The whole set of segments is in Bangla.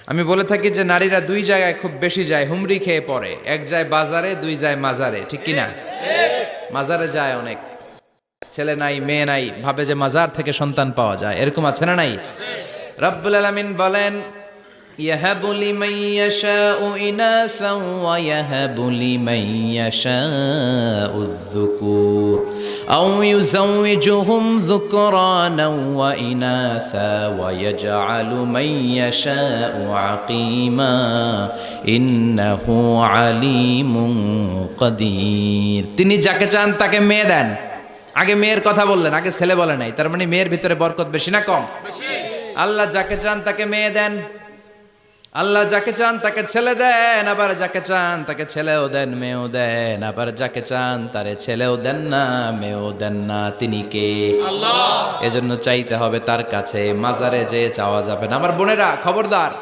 আমি বলে থাকি যে নারীরা দুই জায়গায় খুব বেশি যায়, হুমড়ি খেয়ে পড়ে। এক যায় বাজারে, দুই যায় মাজারে, ঠিক কিনা? মাজারে যায় অনেক, ছেলে নাই মেয়ে নাই, ভাবে যে মাজার থেকে সন্তান পাওয়া যায়, এরকম আছে না নাই? রব্বুল আলামিন বলেন ইয়াহাবু লিমান ইয়াশাউ ইনাসান ওয়া ইয়াহাবু লিমান ইয়াশাউ যুকুর আও ইউযাওয়িজুহুম যুকরানা ওয়া ইনাসা ওয়া ইয়াজআলু মান ইয়াশাউ আকিমা ইন্নাহু আলিমুন কাদির। তিনি যাকে চান তাকে মেয়ে দেন। আগে মেয়ের কথা বললেন, আগে ছেলে বলে নাই। তার মানে মেয়ের ভিতরে বরকত বেশি না কম? আল্লাহ যাকে চান তাকে মেয়ে দেন, আল্লাহ যাকে চান তাকে ছেলে দেন, আবার যাকে চান তাকে ছেলেও দেন মেয়েও দেন, আবার যাকে চান তারে ছেলেও দেন না মেয়েও দেন না। তিনি কে? আল্লাহ। এজন্য চাইতে হবে তার কাছে, মাজারে যে চাওয়া যাবে না। আমার বোনেরা খবরদার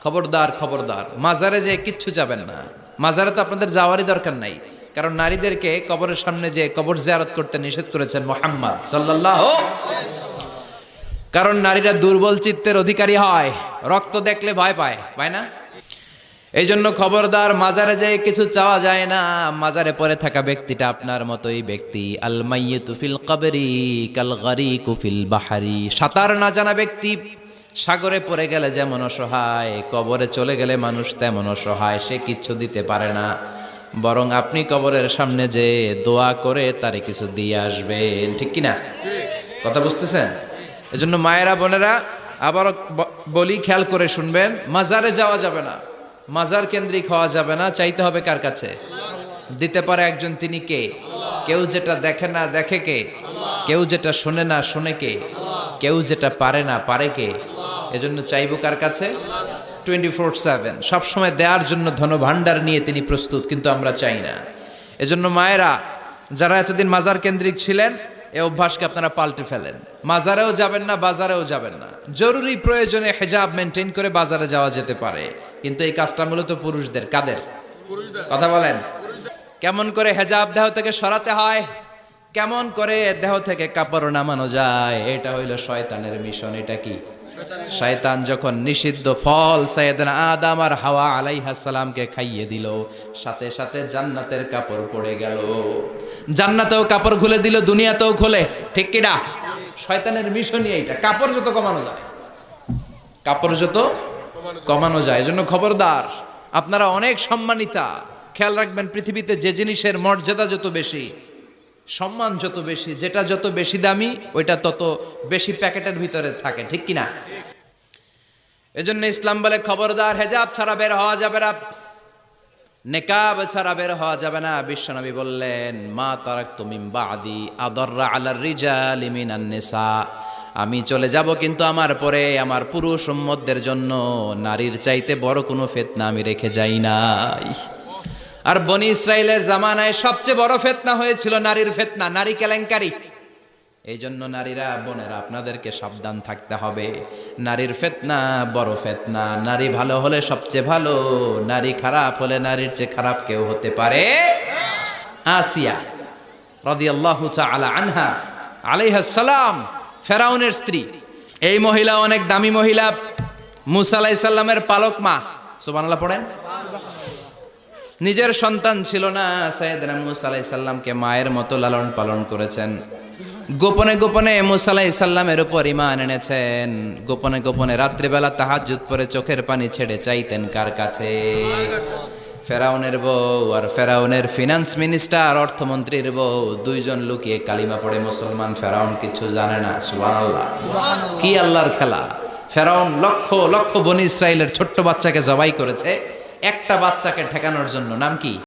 খবরদার খবরদার, মাজারে যে কিচ্ছু যাবেন না। মাজারে তো আপনাদের যাওয়ারই দরকার নাই, কারণ নারীদেরকে কবরের সামনে যে কবর জিয়ারত করতে নিষেধ করেছেন মুহাম্মদ সাল্লাল্লাহু। কারণ নারীরা দুর্বল চিত্তের অধিকারী হয়, রক্ত দেখলে ভয় পায়, পায় না? এই জন্য খবরদার, মাজারে যে কিছু চাওয়া যায় না। মাজারে পড়ে থাকা ব্যক্তিটা আপনার মতোই ব্যক্তি। আল মাইয়িতু ফিল কবরি কাল গারিকু ফিল বাহরি। সাঁতার না জানা ব্যক্তি সাগরে পড়ে গেলে যেমন অসহায়, কবরে চলে গেলে মানুষ তেমন অসহায়, সে কিচ্ছু দিতে পারে না। বরং আপনি কবরের সামনে যে দোয়া করে তারে কিছু দিয়ে আসবেন, ঠিক কিনা? কথা বুঝতেছেন? এজন্য মায়েরা বোনেরা আবারও বলি, খেয়াল করে শুনবেন, মাজারে যাওয়া যাবে না, মাজার কেন্দ্রিক হওয়া যাবে না। চাইতে হবে কার কাছে? দিতে পারে একজন, তিনি কে? কেউ যেটা দেখে না দেখে কে? কেউ যেটা শোনে না শোনে কে? কেউ যেটা পারে না পারে কে? এজন্য চাইবো কার কাছে? 24/7 সবসময় দেওয়ার জন্য ধনভাণ্ডার নিয়ে তিনি প্রস্তুত, কিন্তু আমরা চাই না। এজন্য মায়েরা যারা এতদিন মাজার কেন্দ্রিক ছিলেন, এই অভ্যাসকে আপনারা পাল্টে ফেলেন। মাজারেও যাবেন না, বাজারেও যাবেন না। জরুরি প্রয়োজনে হেজাব মেনটেন করে বাজারে যাওয়া যেতে পারে, কিন্তু এই কাজটা মূলত পুরুষদের। কাদের কথা বলেন? কেমন করে হেজাব দেহ থেকে সরাতে হয়, কেমন করে দেহ থেকে কাপড় নামানো যায়, এটা হইল শয়তানের মিশন। এটা কি? শয়তান যখন নিষিদ্ধ ফল সাইয়েদনা আদম আর হাওয়া আলাইহিস সালামকে খাইয়ে দিল, সাথে সাথে জান্নাতের কাপড় পড়ে গেল। জান্নাতেও কাপড় খুলে দিল, দুনিয়াতেও খোলে, ঠিক কিনা? শয়তানের মিশনই এইটা, কাপড় যত কমানো যায়, কাপড় যত কমানো যায়। এজন্য খবরদার, আপনারা অনেক সম্মানিতা। খেয়াল রাখবেন, পৃথিবীতে যে জিনিসের মর্যাদা যত বেশি, সম্মান যত বেশি, যেটা যত বেশি দামি, ওইটা তত বেশি প্যাকেটের ভিতরে থাকে, ঠিক কিনা? এজন্য ইসলাম বলে খবরদার, হেজাব ছাড়া বের হওয়া যাবে না, নেকাব ছাড়া বের হওয়া যাবে না। বিশ্বনবী বললেন, মা তারাকতু মিন বাদি আদাররা আলার রিজালি মিনান নিসা। আমি চলে যাব, কিন্তু আমার পরে আমার পুরুষ উম্মতদের জন্য নারীর চাইতে বড় কোনো ফিতনা আমি রেখে যাই নাই। আর বনি ইসরাইলের জামানায় সবচেয়ে বড় ফিতনা হয়েছিল নারীর ফিতনা, নারী কেলেঙ্কারি। এই জন্য নারীরা, বোনেরা, আপনাদেরকে সাবধান থাকতে হবে। নারীর ফিতনা বড় ফিতনা। নারী ভালো হলে সবচেয়ে ভালো, নারী খারাপ হলে নারীর চেয়ে খারাপ কেউ হতে পারে। আসিয়া রাদিয়াল্লাহু তাআলা আনহা আলাইহিস সালাম, ফেরাউনের স্ত্রী। এই মহিলা অনেক দামি মহিলা, মুসা আলাইহিস সালামের পালক মা। সুবহানাল্লাহ পড়েন। নিজের সন্তান ছিল না, সাইয়েদনা মুসা আলাইহিস সালামকে মায়ের মতো লালন পালন করেছেন। গোপনে গোপনে মুসা আলাইহিস সালামের উপর ঈমান এনেছেন। গোপনে গোপনে রাত্রিবেলা তাহাজ্জুদ পড়ে চোখের পানি ছেড়ে চাইতেন কার কাছে? ফেরাউনের বউ আর ফেরাউনের ফিনান্স মিনিস্টার, অর্থমন্ত্রীর বউ, দুইজন লুকিয়ে কালিমা পড়ে মুসলমান। ফেরাউন কিছু জানে না। সুবহানাল্লাহ। কি আল্লাহর খেলা! ফেরাউন লক্ষ লক্ষ বনি ইসরাইলের ছোট্ট বাচ্চাকে জবাই করেছে, একটা বাচ্চাকে ঠেকানোর জন্য। নাম কি?